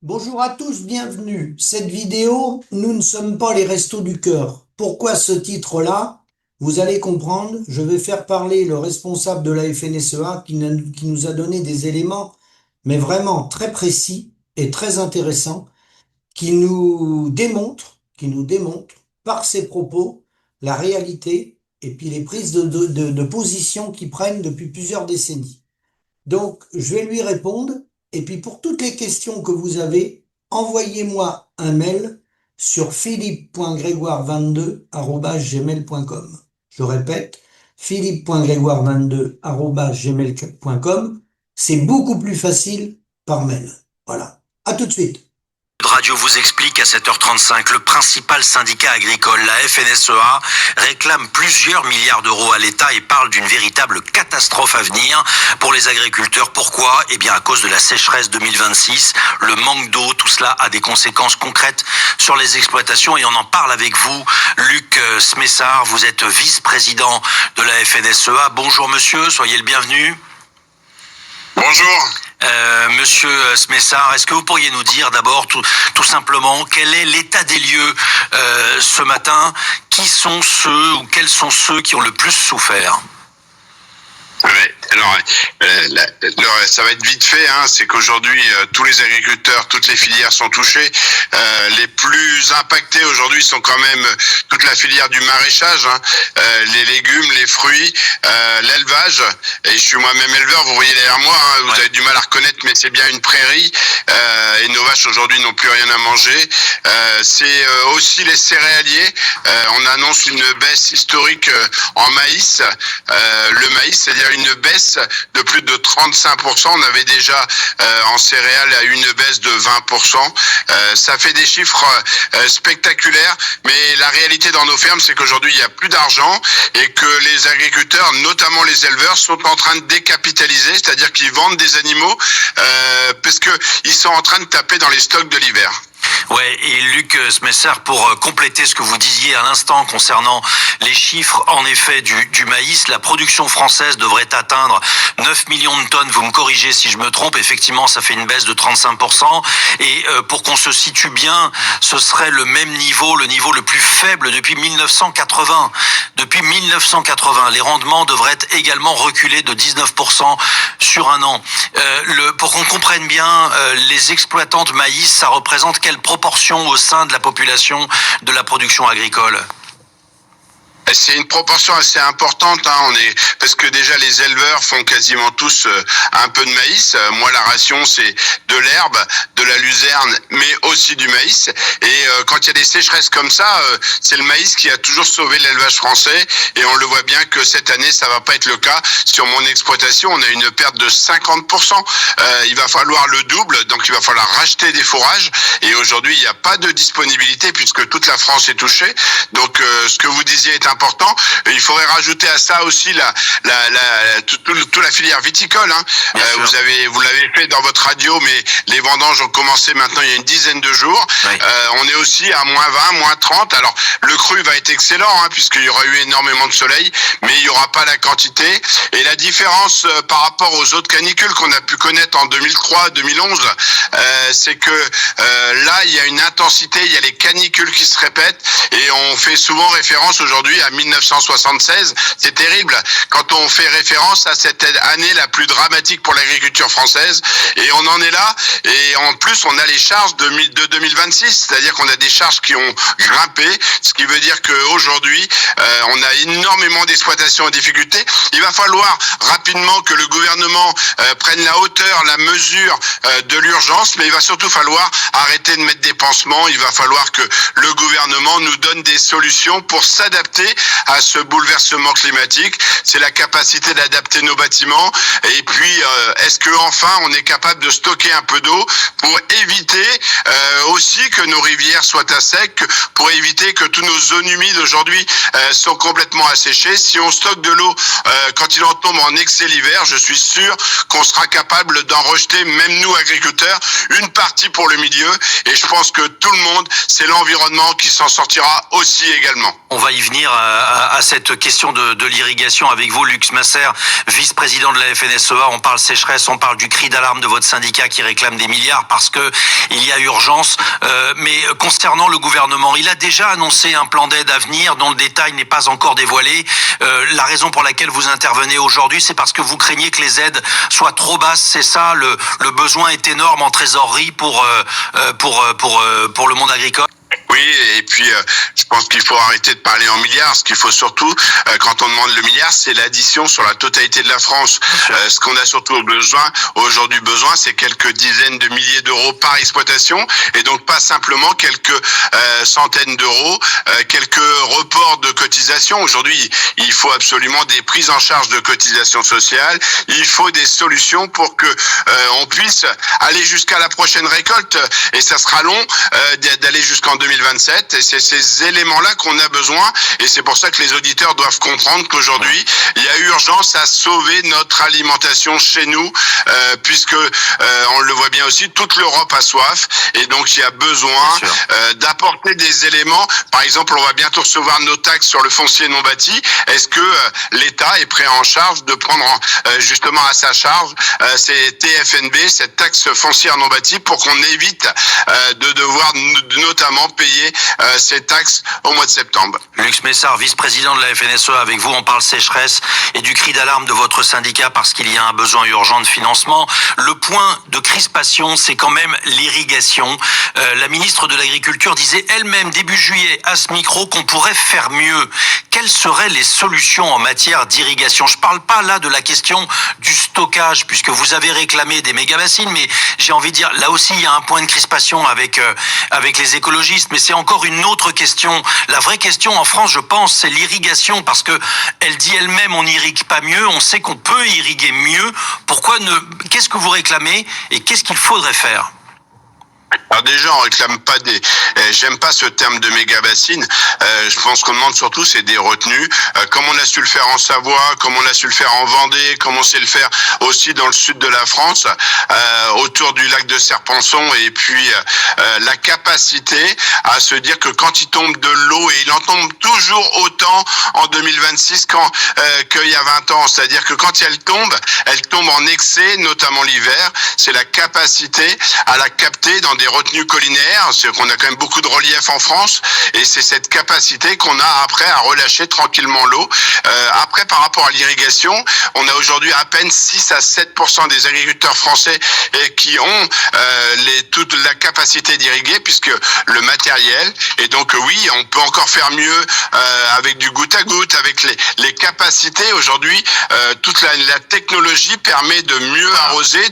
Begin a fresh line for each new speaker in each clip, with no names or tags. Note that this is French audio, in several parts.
Bonjour à tous, bienvenue. Cette vidéo, nous ne sommes pas les restos du cœur. Pourquoi ce titre-là? Vous allez comprendre. Je vais faire parler le responsable de la FNSEA qui nous a donné des éléments, mais vraiment très précis et très intéressants, qui nous démontrent par ses propos la réalité et puis les prises de position qu'ils prennent depuis plusieurs décennies. Donc, je vais lui répondre. Et puis, pour toutes les questions que vous avez, envoyez-moi un mail sur philippe.grégoire22@gmail.com. Je répète, philippe.grégoire22@gmail.com. C'est beaucoup plus facile par mail. Voilà. À tout de suite.
Radio vous explique à 7h35, le principal syndicat agricole, la FNSEA, réclame plusieurs milliards d'euros à l'État et parle d'une véritable catastrophe à venir pour les agriculteurs. Pourquoi? Eh bien à cause de la sécheresse 2026, le manque d'eau, tout cela a des conséquences concrètes sur les exploitations et on en parle avec vous. Luc Smessard, vous êtes vice-président de la FNSEA. Bonjour monsieur, soyez le bienvenu.
Bonjour.
Monsieur Smessard, est-ce que vous pourriez nous dire d'abord tout simplement quel est l'état des lieux ce matin? Qui sont ceux ou quels sont ceux qui ont le plus souffert?
Ouais. Alors, ça va être vite fait. C'est qu'aujourd'hui, tous les agriculteurs, toutes les filières sont touchées. Les plus impactés aujourd'hui sont quand même toute la filière du maraîchage, les légumes, les fruits, l'élevage. Et je suis moi-même éleveur. Vous voyez derrière moi, vous avez du mal à reconnaître, mais c'est bien une prairie. Et nos vaches aujourd'hui n'ont plus rien à manger. C'est aussi les céréaliers. On annonce une baisse historique en maïs. Le maïs, c'est-à-dire une baisse de plus de 35%. On avait déjà en céréales une baisse de 20%. Ça fait des chiffres spectaculaires, mais la réalité dans nos fermes, c'est qu'aujourd'hui, il n'y a plus d'argent et que les agriculteurs, notamment les éleveurs, sont en train de décapitaliser, c'est-à-dire qu'ils vendent des animaux parce qu'ils sont en train de taper dans les stocks de l'hiver.
Ouais, et Luc Smessard, pour compléter ce que vous disiez à l'instant concernant les chiffres, en effet, du maïs, la production française devrait atteindre 9 millions de tonnes. Vous me corrigez si je me trompe. Effectivement, ça fait une baisse de 35%. Et pour qu'on se situe bien, ce serait le même niveau, le niveau le plus faible depuis 1980. Depuis 1980, les rendements devraient également reculer de 19% sur un an. Pour qu'on comprenne bien, les exploitants de maïs, ça représente quelle proportion au sein de la population de la production agricole?
C'est une proportion assez importante, parce que déjà les éleveurs font quasiment tous un peu de maïs. Moi, la ration, c'est de l'herbe, de la luzerne, mais aussi du maïs. Et quand il y a des sécheresses comme ça, c'est le maïs qui a toujours sauvé l'élevage français. Et on le voit bien que cette année, ça va pas être le cas. Sur mon exploitation, on a une perte de 50%. Il va falloir le double, donc il va falloir racheter des fourrages. Et aujourd'hui, il n'y a pas de disponibilité puisque toute la France est touchée. Donc, ce que vous disiez est important. Il faudrait rajouter à ça aussi toute la filière viticole. Vous l'avez fait dans votre radio, mais les vendanges ont commencé maintenant il y a une dizaine de jours.
Oui.
On est aussi à -20, -30. Alors le cru va être excellent puisqu'il y aura eu énormément de soleil, mais il n'y aura pas la quantité. Et la différence par rapport aux autres canicules qu'on a pu connaître en 2003, 2011, c'est que là il y a une intensité, il y a les canicules qui se répètent et on fait souvent référence aujourd'hui à 1976. C'est terrible quand on fait référence à cette année la plus dramatique pour l'agriculture française, et on en est là. Et en plus, on a les charges de 2026, c'est-à-dire qu'on a des charges qui ont grimpé, ce qui veut dire qu'aujourd'hui, on a énormément d'exploitations en difficulté. Il va falloir rapidement que le gouvernement prenne la hauteur, la mesure de l'urgence, mais il va surtout falloir arrêter de mettre des pansements. Il va falloir que le gouvernement nous donne des solutions pour s'adapter à ce bouleversement climatique. C'est la capacité d'adapter nos bâtiments. Et puis, est-ce que enfin on est capable de stocker un peu d'eau pour éviter aussi que nos rivières soient à sec, pour éviter que tous nos zones humides aujourd'hui sont complètement asséchées. Si on stocke de l'eau quand il en tombe en excès l'hiver, je suis sûr qu'on sera capable d'en rejeter, même nous agriculteurs, une partie pour le milieu. Et je pense que tout le monde, c'est l'environnement qui s'en sortira aussi également.
On va y venir à cette question de l'irrigation avec vous, Lux Masser, vice-président de la FNSEA. On parle sécheresse, on parle du cri d'alarme de votre syndicat qui réclame des milliards parce que il y a urgence. Mais concernant le gouvernement, il a déjà annoncé un plan d'aide à venir dont le détail n'est pas encore dévoilé. La raison pour laquelle vous intervenez aujourd'hui, c'est parce que vous craignez que les aides soient trop basses. C'est ça, le besoin est énorme en trésorerie pour le monde agricole.
Oui, et puis je pense qu'il faut arrêter de parler en milliards. Ce qu'il faut surtout, quand on demande le milliard, c'est l'addition sur la totalité de la France. Ce qu'on a surtout aujourd'hui besoin, c'est quelques dizaines de milliers d'euros par exploitation, et donc pas simplement quelques centaines d'euros, quelques reports de cotisations. Aujourd'hui, il faut absolument des prises en charge de cotisations sociales. Il faut des solutions pour que on puisse aller jusqu'à la prochaine récolte, et ça sera long d'aller jusqu'en 2027, et c'est ces éléments-là qu'on a besoin, et c'est pour ça que les auditeurs doivent comprendre qu'aujourd'hui, il y a urgence à sauver notre alimentation chez nous, puisque on le voit bien aussi, toute l'Europe a soif, et donc il y a besoin d'apporter des éléments. Par exemple, on va bientôt recevoir nos taxes sur le foncier non bâti. Est-ce que l'État est prêt en charge de prendre justement à sa charge ces TFNB, cette taxe foncière non bâtie, pour qu'on évite de devoir notamment payer ces taxes au mois de septembre.
Lux Messard, vice-président de la FNSEA, avec vous, on parle sécheresse et du cri d'alarme de votre syndicat parce qu'il y a un besoin urgent de financement. Le point de crispation, c'est quand même l'irrigation. La ministre de l'Agriculture disait elle-même début juillet à ce micro qu'on pourrait faire mieux. Quelles seraient les solutions en matière d'irrigation? Je parle pas là de la question du stockage, puisque vous avez réclamé des méga-bassines, mais j'ai envie de dire, là aussi, il y a un point de crispation avec les écologistes, mais c'est encore une autre question. La vraie question en France, je pense, c'est l'irrigation, parce que elle dit elle-même, on n'irrigue pas mieux, on sait qu'on peut irriguer mieux. Qu'est-ce que vous réclamez et qu'est-ce qu'il faudrait faire?
Alors déjà, on réclame pas j'aime pas ce terme de méga bassine. Je pense qu'on demande surtout c'est des retenues, comme on a su le faire en Savoie, comme on a su le faire en Vendée, comme on sait le faire aussi dans le sud de la France, autour du lac de Serpenson, et puis la capacité à se dire que quand il tombe de l'eau, et il en tombe toujours autant en 2026 qu'il y a 20 ans, c'est-à-dire que quand elle tombe en excès, notamment l'hiver. C'est la capacité à la capter dans des retenues collinaires, c'est qu'on a quand même beaucoup de relief en France, et c'est cette capacité qu'on a après à relâcher tranquillement l'eau. Après, par rapport à l'irrigation, on a aujourd'hui à peine 6 à 7% des agriculteurs français qui ont toute la capacité d'irriguer, puisque le matériel, et donc oui, on peut encore faire mieux avec du goutte à goutte, avec les capacités. Aujourd'hui, toute la technologie permet de mieux arroser,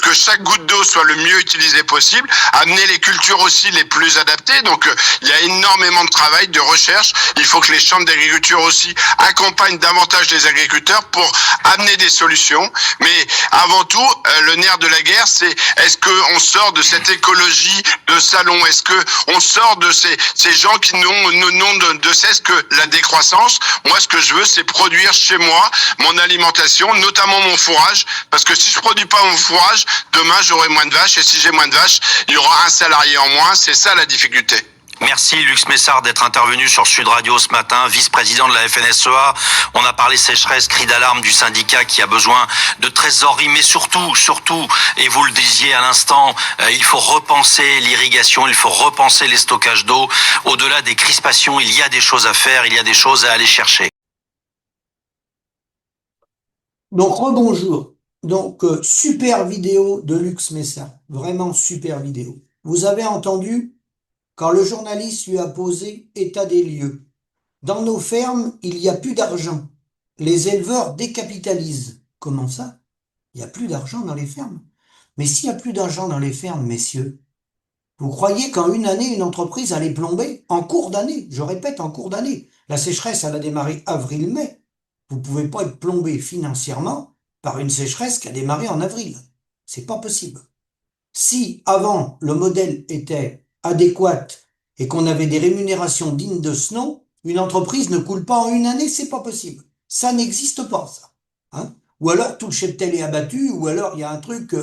que chaque goutte d'eau soit le mieux utilisée possible, amener les cultures aussi les plus adaptées. Donc il y a énormément de travail, de recherche. Il faut que les chambres d'agriculture aussi accompagnent davantage les agriculteurs pour amener des solutions. Mais avant tout, le nerf de la guerre, c'est est-ce qu'on sort de cette écologie de salon? Est-ce qu'on sort de ces gens qui n'ont de cesse que la décroissance? Moi, ce que je veux, c'est produire chez moi mon alimentation, notamment mon fourrage, parce que si je produis pas mon fourrage, demain j'aurai moins de vaches, et si j'ai moins de vaches, il y aura un salarié en moins. C'est ça la difficulté.
Merci Lux Messard d'être intervenu sur Sud Radio ce matin, vice-président de la FNSEA. On a parlé sécheresse, cri d'alarme du syndicat qui a besoin de trésorerie, mais surtout, et vous le disiez à l'instant, il faut repenser l'irrigation, il faut repenser les stockages d'eau. Au-delà des crispations, il y a des choses à faire, il y a des choses à aller chercher.
Donc rebonjour. Donc super vidéo de Lux Messard, vraiment super vidéo. Vous avez entendu quand le journaliste lui a posé état des lieux. Dans nos fermes, il n'y a plus d'argent. Les éleveurs décapitalisent. Comment ça? Il n'y a plus d'argent dans les fermes. Mais s'il n'y a plus d'argent dans les fermes, messieurs, vous croyez qu'en une année, une entreprise allait plomber? En cours d'année, je répète, en cours d'année. La sécheresse, elle a démarré avril-mai. Vous ne pouvez pas être plombé financièrement par une sécheresse qui a démarré en avril. C'est pas possible. Si avant le modèle était adéquate et qu'on avait des rémunérations dignes de ce nom, une entreprise ne coule pas en une année, c'est pas possible. Ça n'existe pas, ça. Hein? Ou alors tout le cheptel est abattu, ou alors il y a un truc,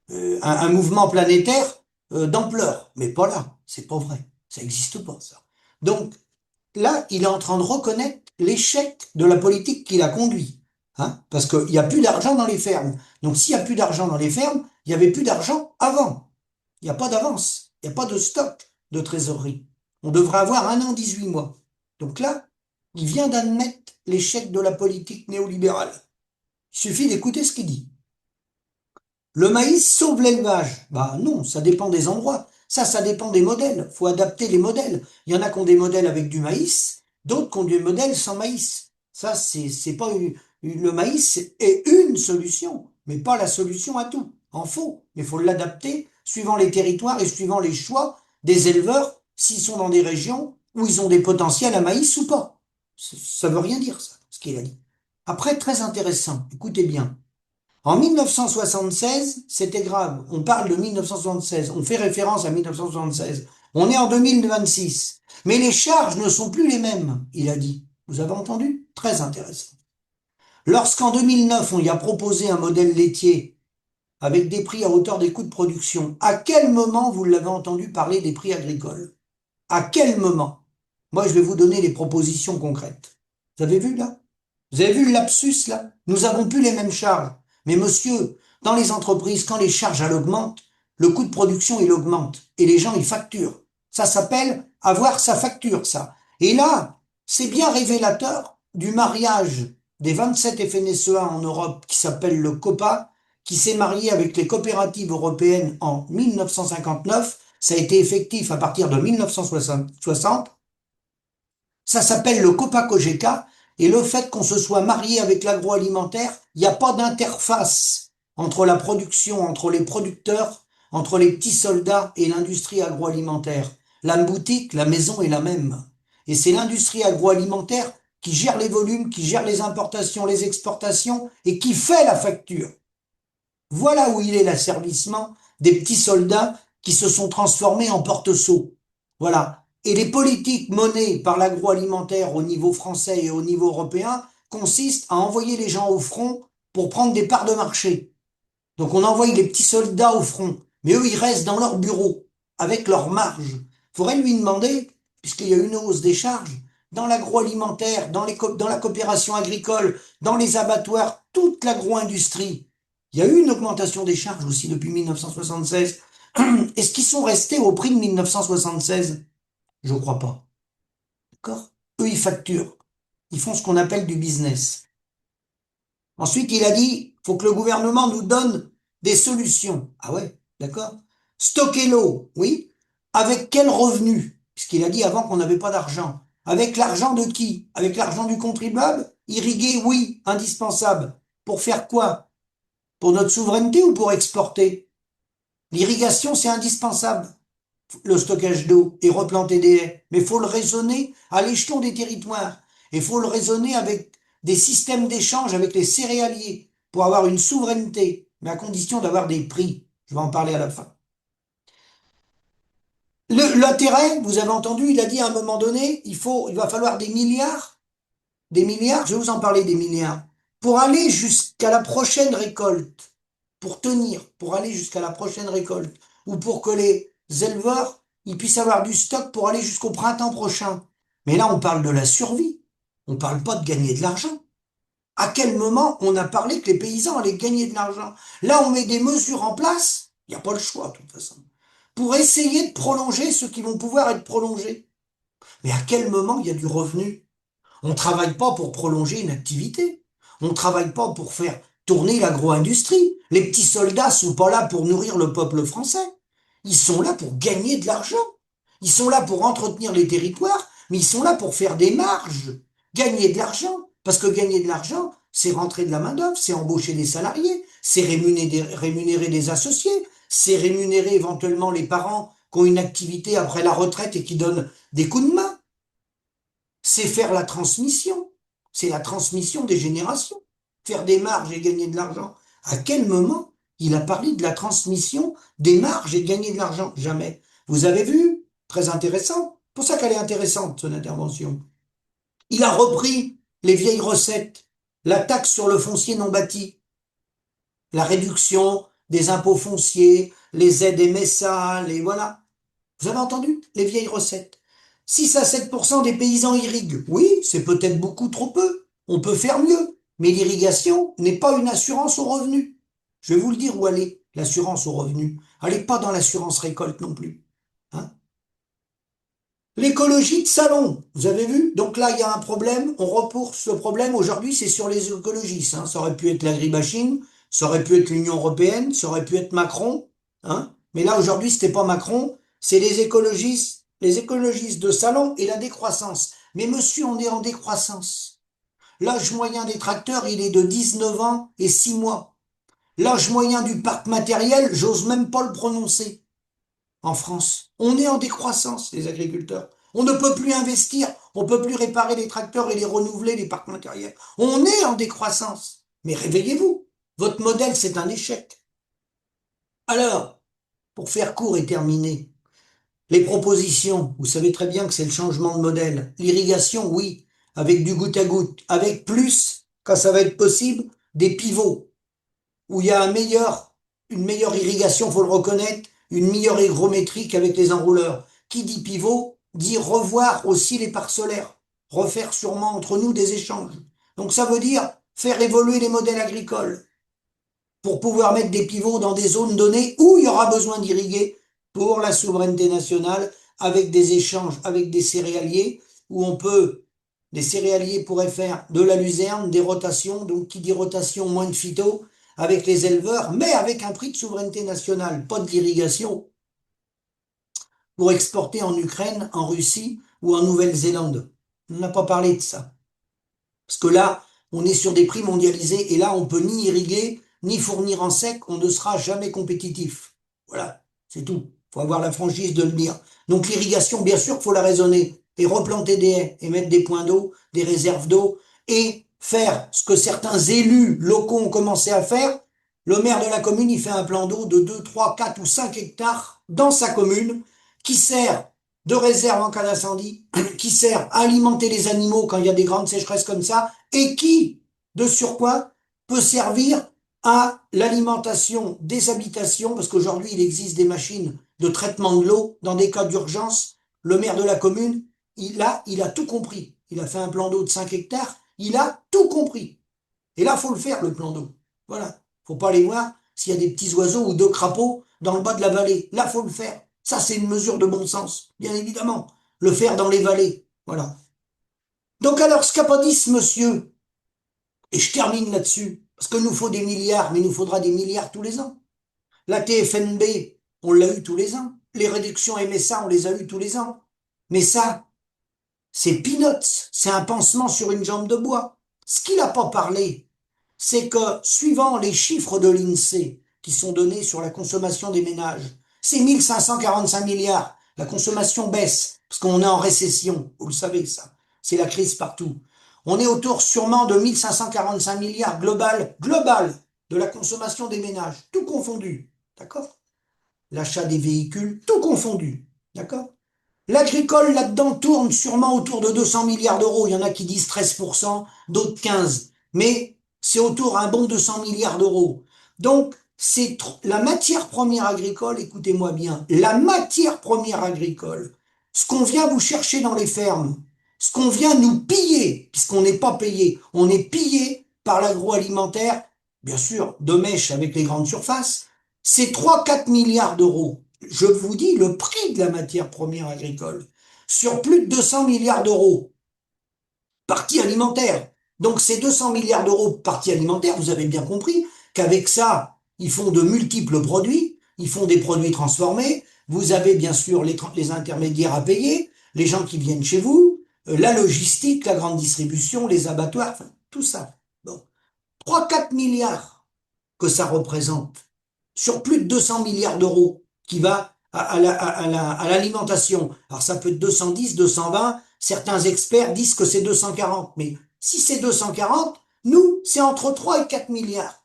un mouvement planétaire d'ampleur. Mais pas là, c'est pas vrai. Ça n'existe pas, ça. Donc, là, il est en train de reconnaître l'échec de la politique qu'il a conduit. Hein, parce qu'il n'y a plus d'argent dans les fermes. Donc s'il n'y a plus d'argent dans les fermes, il n'y avait plus d'argent avant. Il n'y a pas d'avance, il n'y a pas de stock de trésorerie. On devrait avoir 1 an, 18 mois. Donc là, il vient d'admettre l'échec de la politique néolibérale. Il suffit d'écouter ce qu'il dit. Le maïs sauve l'élevage. Bah non, ça dépend des endroits. Ça dépend des modèles. Faut adapter les modèles. Il y en a qui ont des modèles avec du maïs, d'autres qui ont des modèles sans maïs. Ça, c'est pas le maïs est une solution, mais pas la solution à tout. En faux. Mais il faut l'adapter suivant les territoires et suivant les choix des éleveurs, s'ils sont dans des régions où ils ont des potentiels à maïs ou pas. Ça veut rien dire, ça, ce qu'il a dit. Après, très intéressant. Écoutez bien. En 1976, c'était grave. On parle de 1976. On fait référence à 1976. On est en 2026. Mais les charges ne sont plus les mêmes, il a dit. Vous avez entendu? Très intéressant. Lorsqu'en 2009, on y a proposé un modèle laitier avec des prix à hauteur des coûts de production, à quel moment vous l'avez entendu parler des prix agricoles? À quel moment? Moi, je vais vous donner les propositions concrètes. Vous avez vu là? Vous avez vu le lapsus là? Nous avons plus les mêmes charges. Mais monsieur, dans les entreprises, quand les charges elles augmentent, le coût de production il augmente et les gens ils facturent. Ça s'appelle avoir sa facture, ça. Et là, c'est bien révélateur du mariage des 27 FNSEA en Europe qui s'appelle le COPA, qui s'est marié avec les coopératives européennes en 1959. Ça a été effectif à partir de 1960. Ça s'appelle le COPA-COGECA. Et le fait qu'on se soit marié avec l'agroalimentaire, il n'y a pas d'interface entre la production, entre les producteurs, entre les petits soldats et l'industrie agroalimentaire. La boutique, la maison est la même. Et c'est l'industrie agroalimentaire qui gère les volumes, qui gère les importations, les exportations et qui fait la facture. Voilà où il est l'asservissement des petits soldats qui se sont transformés en porte-seaux. Voilà. Et les politiques menées par l'agroalimentaire au niveau français et au niveau européen consistent à envoyer les gens au front pour prendre des parts de marché. Donc on envoie les petits soldats au front, mais eux ils restent dans leur bureau avec leur marge. Il faudrait lui demander, puisqu'il y a une hausse des charges, dans l'agroalimentaire, dans la coopération agricole, dans les abattoirs, toute l'agro-industrie, il y a eu une augmentation des charges aussi depuis 1976. Est-ce qu'ils sont restés au prix de 1976? Je crois pas. D'accord? Eux, ils facturent. Ils font ce qu'on appelle du business. Ensuite, il a dit, faut que le gouvernement nous donne des solutions. Ah ouais, d'accord? Stocker l'eau, oui. Avec quel revenu? Puisqu'il a dit avant qu'on n'avait pas d'argent. Avec l'argent de qui? Avec l'argent du contribuable? Irriguer, oui, indispensable. Pour faire quoi? Pour notre souveraineté ou pour exporter? L'irrigation, c'est indispensable. Le stockage d'eau et replanter des haies. Mais il faut le raisonner à l'échelon des territoires. Et il faut le raisonner avec des systèmes d'échange avec les céréaliers pour avoir une souveraineté, mais à condition d'avoir des prix. Je vais en parler à la fin. L'intérêt, vous avez entendu, il a dit à un moment donné, il va falloir des milliards, je vais vous en parler des milliards, pour aller jusqu'à la prochaine récolte, pour tenir, pour aller jusqu'à la prochaine récolte, ou pour que les éleveurs, ils puissent avoir du stock pour aller jusqu'au printemps prochain. Mais là, on parle de la survie. On ne parle pas de gagner de l'argent. À quel moment on a parlé que les paysans allaient gagner de l'argent? Là, on met des mesures en place, il n'y a pas le choix, de toute façon, pour essayer de prolonger ceux qui vont pouvoir être prolongés. Mais à quel moment il y a du revenu? On ne travaille pas pour prolonger une activité. On ne travaille pas pour faire tourner l'agro-industrie. Les petits soldats sont pas là pour nourrir le peuple français. Ils sont là pour gagner de l'argent. Ils sont là pour entretenir les territoires, mais ils sont là pour faire des marges, gagner de l'argent. Parce que gagner de l'argent, c'est rentrer de la main-d'œuvre, c'est embaucher des salariés, c'est rémunérer des associés, c'est rémunérer éventuellement les parents qui ont une activité après la retraite et qui donnent des coups de main. C'est faire la transmission. C'est la transmission des générations. Faire des marges et gagner de l'argent. À quel moment il a parlé de la transmission des marges et de gagner de l'argent? Jamais. Vous avez vu? Très intéressant. C'est pour ça qu'elle est intéressante, son intervention. Il a repris les vieilles recettes. La taxe sur le foncier non bâti. La réduction des impôts fonciers, les aides MSA, les voilà. Vous avez entendu? Les vieilles recettes. 6 à 7% des paysans irriguent. Oui, c'est peut-être beaucoup trop peu. On peut faire mieux. Mais l'irrigation n'est pas une assurance au revenu. Je vais vous le dire où elle est, l'assurance au revenu. Elle n'est pas dans l'assurance récolte non plus. Hein. L'écologie de salon, vous avez vu? Donc là, il y a un problème, on repousse ce problème. Aujourd'hui, c'est sur les écologistes. Hein. Ça aurait pu être l'agribashing, ça aurait pu être l'Union européenne, ça aurait pu être Macron. Hein. Mais là, aujourd'hui, c'était pas Macron, c'est les écologistes de salon et la décroissance. Mais monsieur, on est en décroissance. L'âge moyen des tracteurs, il est de 19 ans et 6 mois. L'âge moyen du parc matériel, j'ose même pas le prononcer en France. On est en décroissance, les agriculteurs. On ne peut plus investir, on ne peut plus réparer les tracteurs et les renouveler, les parcs matériels. On est en décroissance. Mais réveillez-vous. Votre modèle, c'est un échec. Alors, pour faire court et terminer, les propositions, vous savez très bien que c'est le changement de modèle. L'irrigation, oui, avec du goutte à goutte, avec plus, quand ça va être possible, des pivots, où il y a une meilleure irrigation, faut le reconnaître, une meilleure hygrométrie qu'avec les enrouleurs. Qui dit pivot, dit revoir aussi les parcs solaires, refaire sûrement entre nous des échanges. Donc ça veut dire faire évoluer les modèles agricoles pour pouvoir mettre des pivots dans des zones données où il y aura besoin d'irriguer pour la souveraineté nationale avec des échanges avec des céréaliers où les céréaliers pourraient faire de la luzerne, des rotations, donc qui dit rotation, moins de phyto, avec les éleveurs, mais avec un prix de souveraineté nationale, pas de l'irrigation, pour exporter en Ukraine, en Russie ou en Nouvelle-Zélande. On n'a pas parlé de ça. Parce que là, on est sur des prix mondialisés et là, on peut ni irriguer, ni fournir en sec, on ne sera jamais compétitif. Voilà, c'est tout. Faut avoir la franchise de le dire. Donc l'irrigation, bien sûr qu'il faut la raisonner et replanter des haies et mettre des points d'eau, des réserves d'eau et faire ce que certains élus locaux ont commencé à faire. Le maire de la commune, il fait un plan d'eau de 2, 3, 4 ou 5 hectares dans sa commune qui sert de réserve en cas d'incendie, qui sert à alimenter les animaux quand il y a des grandes sécheresses comme ça, et qui, de surcroît, peut servir à l'alimentation des habitations, parce qu'aujourd'hui, il existe des machines de traitement de l'eau dans des cas d'urgence. Le maire de la commune, il a tout compris. Il a fait un plan d'eau de 5 hectares, il a tout compris. Et là, faut le faire, le plan d'eau. Voilà. Faut pas aller voir s'il y a des petits oiseaux ou deux crapauds dans le bas de la vallée. Là, faut le faire. Ça, c'est une mesure de bon sens, bien évidemment. Le faire dans les vallées. Voilà. Donc alors, ce qu'a pas dit ce monsieur, et je termine là-dessus, parce qu'il nous faut des milliards, mais il nous faudra des milliards tous les ans. La TFNB, on l'a eu tous les ans. Les réductions MSA, on les a eu tous les ans. Mais ça, c'est peanuts. C'est un pansement sur une jambe de bois. Ce qu'il n'a pas parlé, c'est que, suivant les chiffres de l'INSEE, qui sont donnés sur la consommation des ménages, c'est 1545 milliards. La consommation baisse, parce qu'on est en récession. Vous le savez, ça. C'est la crise partout. On est autour sûrement de 1545 milliards global de la consommation des ménages, tout confondu. D'accord? L'achat des véhicules, tout confondu. D'accord? L'agricole, là-dedans, tourne sûrement autour de 200 milliards d'euros. Il y en a qui disent 13%, d'autres 15%. Mais c'est autour un bon 200 milliards d'euros. Donc, c'est la matière première agricole, écoutez-moi bien, la matière première agricole, ce qu'on vient vous chercher dans les fermes, ce qu'on vient nous piller, puisqu'on n'est pas payé, on est pillé par l'agroalimentaire, bien sûr, de mèche avec les grandes surfaces, c'est 3-4 milliards d'euros. Je vous dis le prix de la matière première agricole, sur plus de 200 milliards d'euros, partie alimentaire. Donc ces 200 milliards d'euros partie alimentaire, vous avez bien compris qu'avec ça, ils font de multiples produits, ils font des produits transformés, vous avez bien sûr les intermédiaires à payer, les gens qui viennent chez vous, la logistique, la grande distribution, les abattoirs, enfin, tout ça. Bon. 3-4 milliards que ça représente sur plus de 200 milliards d'euros qui va à l'alimentation. Alors ça peut être 210, 220, certains experts disent que c'est 240, mais si c'est 240, nous, c'est entre 3 et 4 milliards.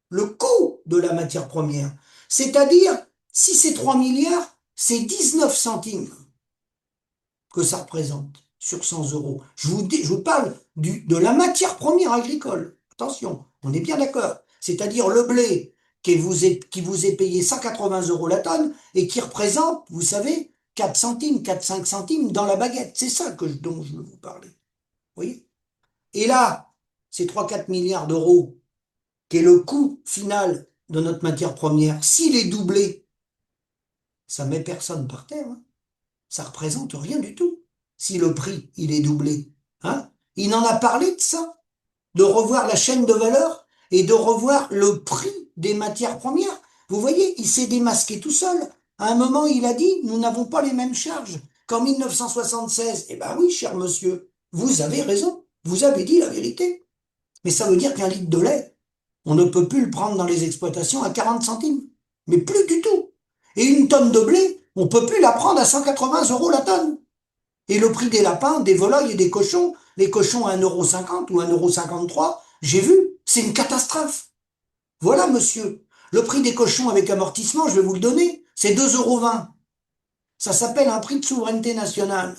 Le coût de la matière première. C'est-à-dire, si c'est 3 milliards, c'est 19 centimes que ça représente sur 100 euros. Je vous parle de la matière première agricole. Attention, on est bien d'accord. C'est-à-dire le blé qui vous est payé 180 euros la tonne et qui représente, vous savez, 4 centimes, 4-5 centimes dans la baguette. C'est ça dont je veux vous parler. Vous voyez? Et là, ces 3-4 milliards d'euros, qui est le coût final de notre matière première, s'il est doublé, ça met personne par terre, hein. Ça représente rien du tout. Si le prix, il est doublé, hein. Il en a parlé de ça, de revoir la chaîne de valeur et de revoir le prix des matières premières. Vous voyez, il s'est démasqué tout seul. À un moment, il a dit, nous n'avons pas les mêmes charges qu'en 1976. Eh ben oui, cher monsieur, vous avez raison. Vous avez dit la vérité. Mais ça veut dire qu'un litre de lait, on ne peut plus le prendre dans les exploitations à 40 centimes. Mais plus du tout. Et une tonne de blé, on peut plus la prendre à 180 € la tonne. Et le prix des lapins, des volailles et des cochons, les cochons à 1,50 € ou 1,53 €, j'ai vu, c'est une catastrophe. Voilà, monsieur. Le prix des cochons avec amortissement, je vais vous le donner, c'est 2,20 €. Ça s'appelle un prix de souveraineté nationale,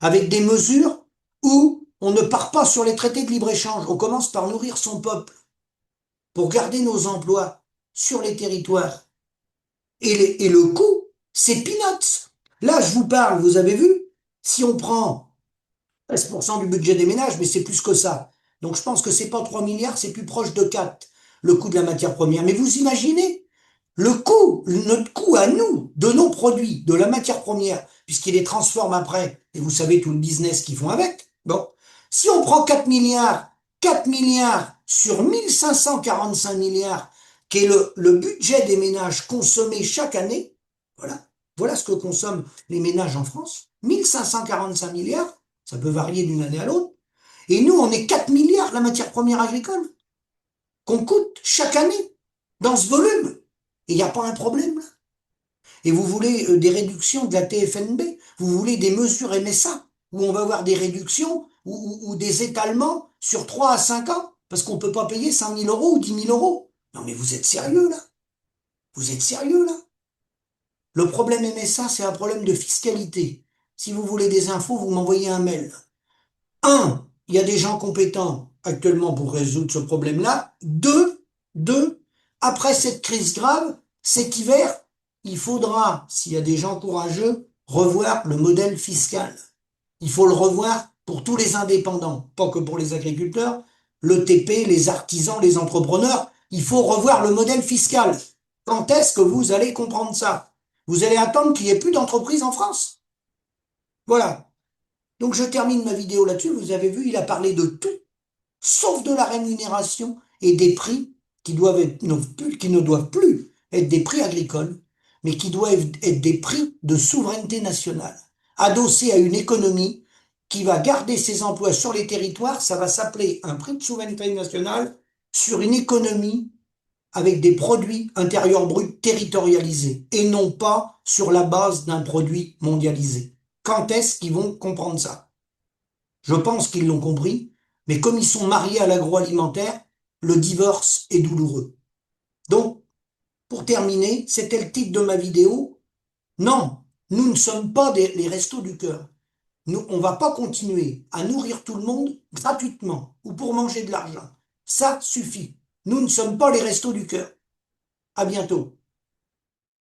avec des mesures où on ne part pas sur les traités de libre-échange. On commence par nourrir son peuple pour garder nos emplois sur les territoires. Et le coût, c'est peanuts. Là, je vous parle, vous avez vu, si on prend 13% du budget des ménages, mais c'est plus que ça. Donc je pense que c'est pas 3 milliards, c'est plus proche de 4, le coût de la matière première. Mais vous imaginez le coût, notre coût à nous, de nos produits, de la matière première, puisqu'ils les transforment après, et vous savez tout le business qu'ils font avec. Bon, si on prend 4 milliards sur 1545 milliards, qui est le budget des ménages consommés chaque année, voilà ce que consomment les ménages en France, 1545 milliards, ça peut varier d'une année à l'autre, et nous, on est 4 milliards la matière première agricole, qu'on coûte chaque année, dans ce volume. Et il n'y a pas un problème, là. Et vous voulez des réductions de la TFNB, vous voulez des mesures MSA, où on va avoir des réductions ou des étalements sur 3 à 5 ans, parce qu'on ne peut pas payer 5 000 € ou 10 000 €. Non mais vous êtes sérieux, là? Vous êtes sérieux, là? Le problème MSA, c'est un problème de fiscalité. Si vous voulez des infos, vous m'envoyez un mail. Il y a des gens compétents actuellement pour résoudre ce problème-là. Deux, après cette crise grave, cet hiver, il faudra, s'il y a des gens courageux, revoir le modèle fiscal. Il faut le revoir pour tous les indépendants, pas que pour les agriculteurs, le TP, les artisans, les entrepreneurs. Il faut revoir le modèle fiscal. Quand est-ce que vous allez comprendre ça? Vous allez attendre qu'il n'y ait plus d'entreprises en France. Voilà. Donc je termine ma vidéo là-dessus. Vous avez vu, il a parlé de tout, sauf de la rémunération et des prix qui ne doivent plus être des prix agricoles, mais qui doivent être des prix de souveraineté nationale, adossés à une économie qui va garder ses emplois sur les territoires. Ça va s'appeler un prix de souveraineté nationale sur une économie avec des produits intérieurs bruts territorialisés et non pas sur la base d'un produit mondialisé. Quand est-ce qu'ils vont comprendre ça? Je pense qu'ils l'ont compris, mais comme ils sont mariés à l'agroalimentaire, le divorce est douloureux. Donc, pour terminer, c'était le titre de ma vidéo. Non, nous ne sommes pas les restos du cœur. Nous, on va pas continuer à nourrir tout le monde gratuitement ou pour manger de l'argent. Ça suffit. Nous ne sommes pas les restos du cœur. À bientôt.